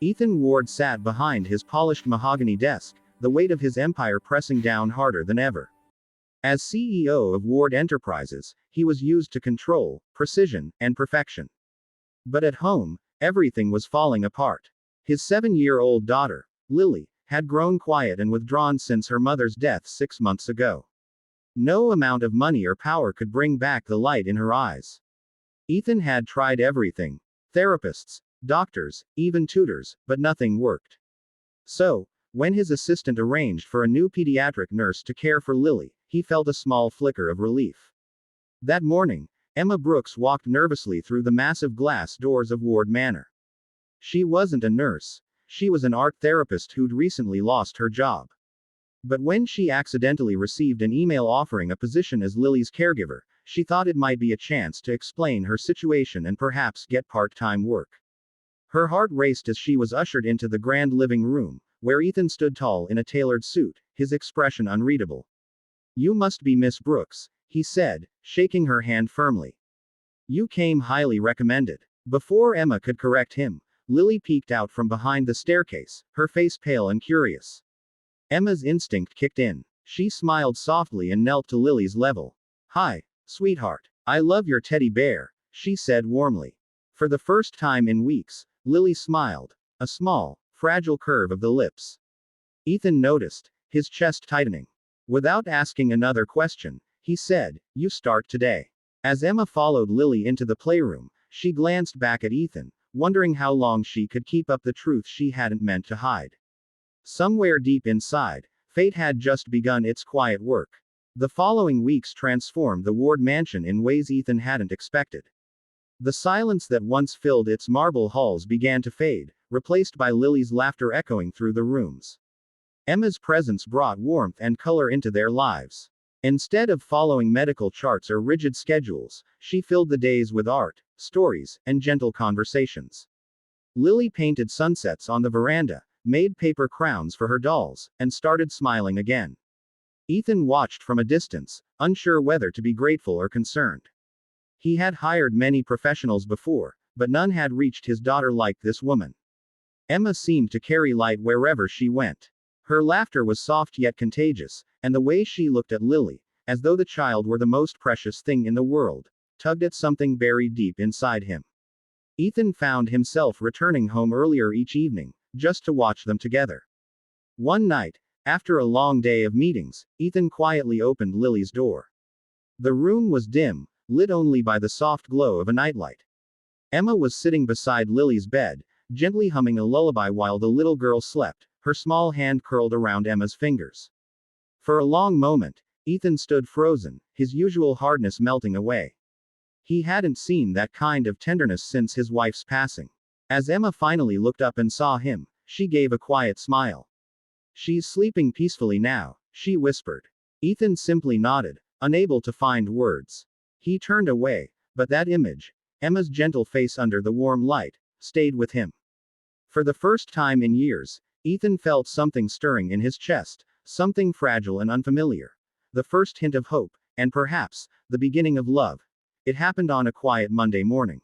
Ethan Ward sat behind his polished mahogany desk, the weight of his empire pressing down harder than ever. As CEO of Ward Enterprises, he was used to control, precision, and perfection. But at home, everything was falling apart. His 7-year-old daughter, Lily, had grown quiet and withdrawn since her mother's death 6 months ago. No amount of money or power could bring back the light in her eyes. Ethan had tried everything: therapists, doctors, even tutors, but nothing worked. So, when his assistant arranged for a new pediatric nurse to care for Lily, he felt a small flicker of relief. That morning, Emma Brooks walked nervously through the massive glass doors of Ward Manor. She wasn't a nurse. She was an art therapist who'd recently lost her job. But when she accidentally received an email offering a position as Lily's caregiver, she thought it might be a chance to explain her situation and perhaps get part-time work. Her heart raced as she was ushered into the grand living room, where Ethan stood tall in a tailored suit, his expression unreadable. "You must be Miss Brooks," he said, shaking her hand firmly. "You came highly recommended." Before Emma could correct him, Lily peeked out from behind the staircase, her face pale and curious. Emma's instinct kicked in. She smiled softly and knelt to Lily's level. "Hi, sweetheart. I love your teddy bear," she said warmly. For the first time in weeks, Lily smiled. A small, fragile curve of the lips. Ethan noticed, his chest tightening. Without asking another question, he said, "You start today." As Emma followed Lily into the playroom, she glanced back at Ethan, wondering how long she could keep up the truth she hadn't meant to hide. Somewhere deep inside, fate had just begun its quiet work. The following weeks transformed the Ward mansion in ways Ethan hadn't expected. The silence that once filled its marble halls began to fade, replaced by Lily's laughter echoing through the rooms. Emma's presence brought warmth and color into their lives. Instead of following medical charts or rigid schedules, she filled the days with art, stories, and gentle conversations. Lily painted sunsets on the veranda, made paper crowns for her dolls, and started smiling again. Ethan watched from a distance, unsure whether to be grateful or concerned. He had hired many professionals before, but none had reached his daughter like this woman. Emma seemed to carry light wherever she went. Her laughter was soft yet contagious, and the way she looked at Lily, as though the child were the most precious thing in the world, tugged at something buried deep inside him. Ethan found himself returning home earlier each evening, just to watch them together. One night, after a long day of meetings, Ethan quietly opened Lily's door. The room was dim, lit only by the soft glow of a nightlight. Emma was sitting beside Lily's bed, gently humming a lullaby while the little girl slept, her small hand curled around Emma's fingers. For a long moment, Ethan stood frozen, his usual hardness melting away. He hadn't seen that kind of tenderness since his wife's passing. As Emma finally looked up and saw him, she gave a quiet smile. "She's sleeping peacefully now," she whispered. Ethan simply nodded, unable to find words. He turned away, but that image, Emma's gentle face under the warm light, stayed with him. For the first time in years, Ethan felt something stirring in his chest, something fragile and unfamiliar. The first hint of hope, and perhaps, the beginning of love. It happened on a quiet Monday morning.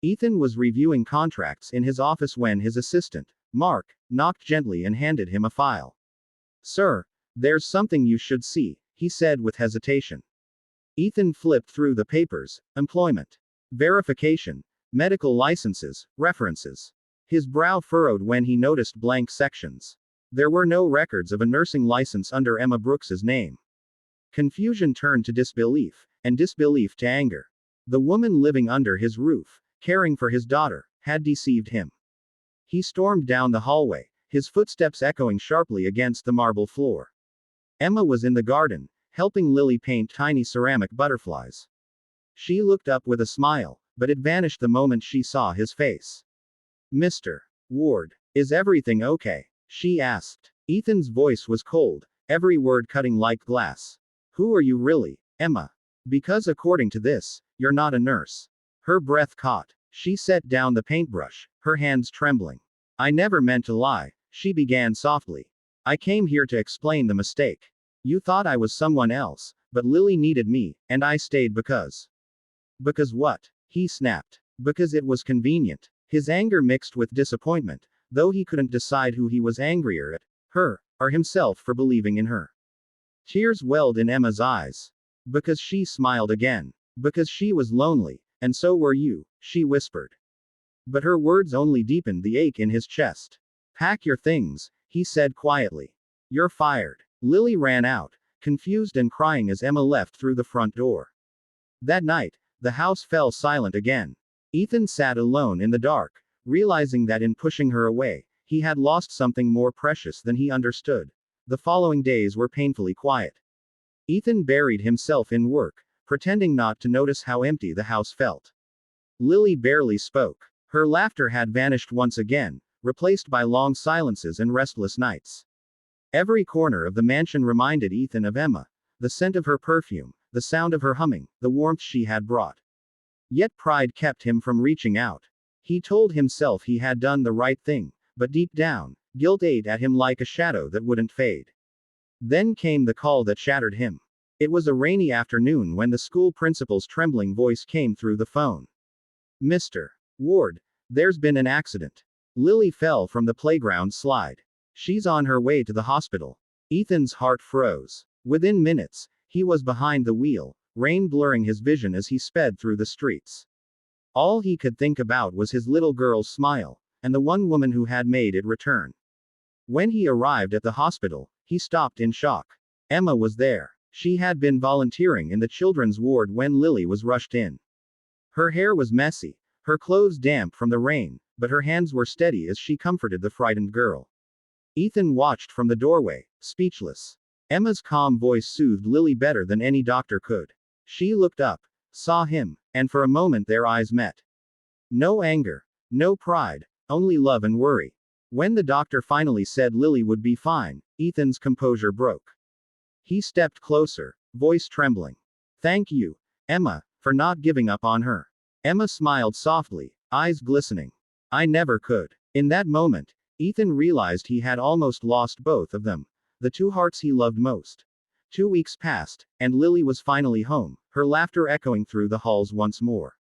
Ethan was reviewing contracts in his office when his assistant, Mark, knocked gently and handed him a file. "Sir, there's something you should see," he said with hesitation. Ethan flipped through the papers: employment verification, medical licenses, references. His brow furrowed when he noticed blank sections. There were no records of a nursing license under Emma Brooks's name. Confusion turned to disbelief, and disbelief to anger. The woman living under his roof, caring for his daughter, had deceived him. He stormed down the hallway, his footsteps echoing sharply against the marble floor. Emma was in the garden, helping Lily paint tiny ceramic butterflies. She looked up with a smile, but it vanished the moment she saw his face. "Mr. Ward, is everything okay?" she asked. Ethan's voice was cold, every word cutting like glass. "Who are you really, Emma? Because according to this, you're not a nurse." Her breath caught. She set down the paintbrush, her hands trembling. "I never meant to lie," she began softly. "I came here to explain the mistake. You thought I was someone else, but Lily needed me, and I stayed because." "Because what?" he snapped. "Because it was convenient." His anger mixed with disappointment, though he couldn't decide who he was angrier at, her, or himself for believing in her. Tears welled in Emma's eyes. Because she smiled again. Because she was lonely, and so were you, she whispered. But her words only deepened the ache in his chest. Pack your things, he said quietly. You're fired. Lily ran out, confused and crying as Emma left through the front door. That night, the house fell silent again. Ethan sat alone in the dark, realizing that in pushing her away, he had lost something more precious than he understood. The following days were painfully quiet. Ethan buried himself in work, pretending not to notice how empty the house felt. Lily barely spoke. Her laughter had vanished once again, replaced by long silences and restless nights. Every corner of the mansion reminded Ethan of Emma, the scent of her perfume, the sound of her humming, the warmth she had brought. Yet pride kept him from reaching out. He told himself he had done the right thing, but deep down, guilt ate at him like a shadow that wouldn't fade. Then came the call that shattered him. It was a rainy afternoon when the school principal's trembling voice came through the phone. Mr. Ward, there's been an accident. Lily fell from the playground slide. She's on her way to the hospital. Ethan's heart froze. Within minutes, he was behind the wheel, rain blurring his vision as he sped through the streets. All he could think about was his little girl's smile, and the one woman who had made it return. When he arrived at the hospital, he stopped in shock. Emma was there. She had been volunteering in the children's ward when Lily was rushed in. Her hair was messy, her clothes damp from the rain, but her hands were steady as she comforted the frightened girl. Ethan watched from the doorway, speechless. Emma's calm voice soothed Lily better than any doctor could. She looked up, saw him, and for a moment their eyes met. No anger, no pride, only love and worry. When the doctor finally said Lily would be fine, Ethan's composure broke. He stepped closer, voice trembling. Thank you, Emma, for not giving up on her. Emma smiled softly, eyes glistening. I never could. In that moment, Ethan realized he had almost lost both of them, the two hearts he loved most. 2 weeks passed, and Lily was finally home, her laughter echoing through the halls once more.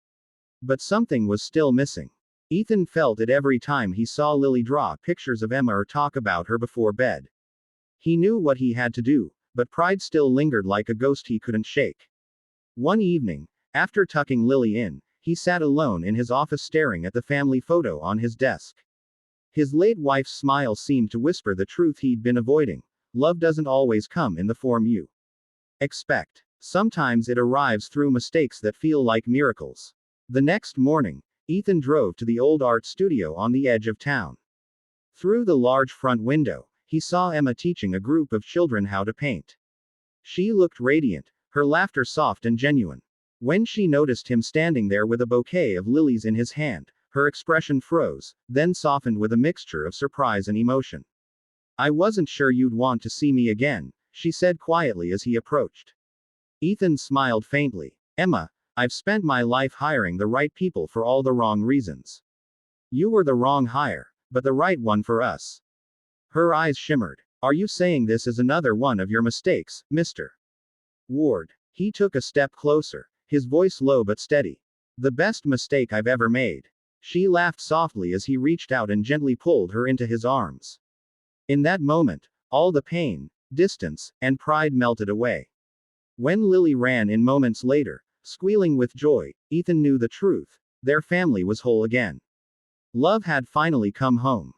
But something was still missing. Ethan felt it every time he saw Lily draw pictures of Emma or talk about her before bed. He knew what he had to do, but pride still lingered like a ghost he couldn't shake. One evening, after tucking Lily in, he sat alone in his office staring at the family photo on his desk. His late wife's smile seemed to whisper the truth he'd been avoiding. Love doesn't always come in the form you expect. Sometimes it arrives through mistakes that feel like miracles. The next morning, Ethan drove to the old art studio on the edge of town. Through the large front window, he saw Emma teaching a group of children how to paint. She looked radiant, her laughter soft and genuine. When she noticed him standing there with a bouquet of lilies in his hand, her expression froze, then softened with a mixture of surprise and emotion. I wasn't sure you'd want to see me again, she said quietly as he approached. Ethan smiled faintly. Emma, I've spent my life hiring the right people for all the wrong reasons. You were the wrong hire, but the right one for us. Her eyes shimmered. Are you saying this is another one of your mistakes, Mr. Ward? He took a step closer, his voice low but steady. The best mistake I've ever made. She laughed softly as he reached out and gently pulled her into his arms. In that moment, all the pain, distance, and pride melted away. When Lily ran in moments later, squealing with joy, Ethan knew the truth. Their family was whole again. Love had finally come home.